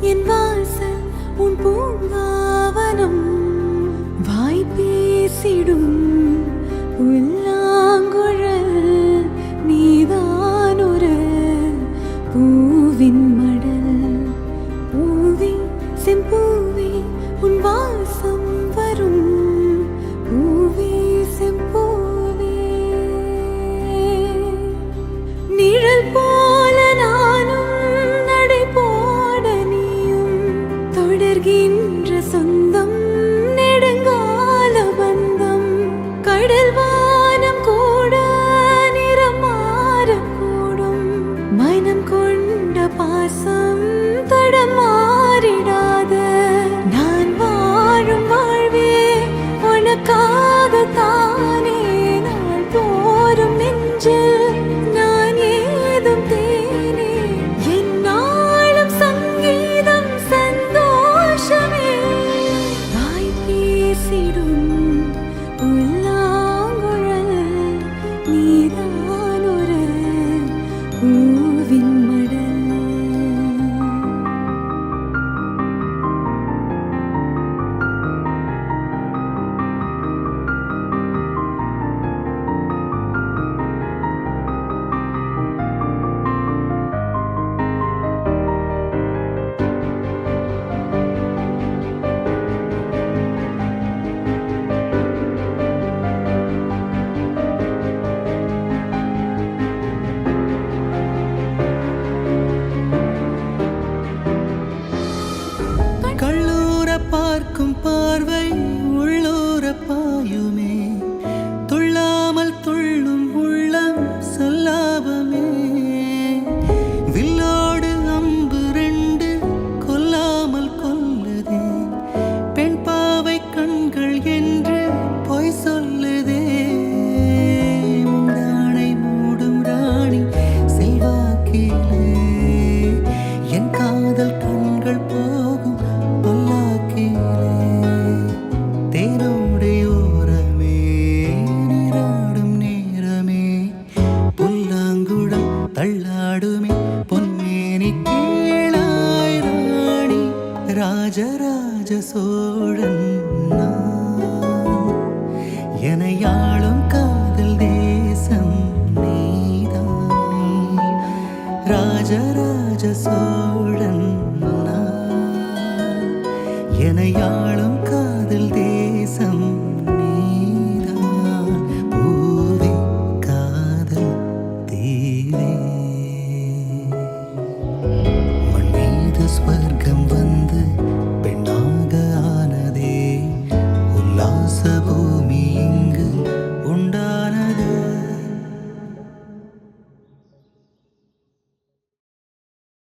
என் வாசல் உன் பூங்காவனம் வாய் பேசிடும் புல்லாங்குழல் நீதான் ஒரு பூவின் மடல் பூவே செம்பூவே உன் வாசம் வரும் பூவே செம்பூவே நிழல் போல நானும் நடை போட நீயும் தொடர்கின்ற சொந்தம் நெடுங்கால பந்தம் கடல் வானம் கூட நிறம் மாறக்கூடும் மனம் கொண்ட பாசம் தடம் மாறிடாத நான் வாழும் வாழ்வே உனக்காகத்தானே நாள் தோறும் நெஞ்சில் நான் ஏதும் தேனே என்னாலும் சங்கீதம் சந்தோஷமே வாய் பேசிடும் புல்லாங்குழல் நீதான் ஒரு பூவின் மடல் கள்ளூர பார்க்கும் பார்வை உள்ளூர பாயுமே துள்ளாமல் துள்ளும் உள்ளம் சொல்லாபமே வில்லோடு அம்பு ரெண்டு கொல்லாமல் கொல்லுதே பெண் பாவை கண்கள் என்று பொய் சொல்லுதே முந்தானை மூடும் ராணி செல்வாக்கிலே என் காதல் கண்கள் போகும் பல்லாக்கிலே தேனோடையோரமே நீராடும் நேரமே புல்லாங்குழல் தள்ளாடுமே பொன்மேனி கேளாய் ராணி ராஜராஜ சோழன் நான். எனையாளும் காதல் தேசம் நீதான் ராஜராஜ சோழன் நான். எனையாளும் காதல் தேசம் நீதான் பூவே காதல் தீவே மண் மீது ஸ்வர்க்கம் வந்து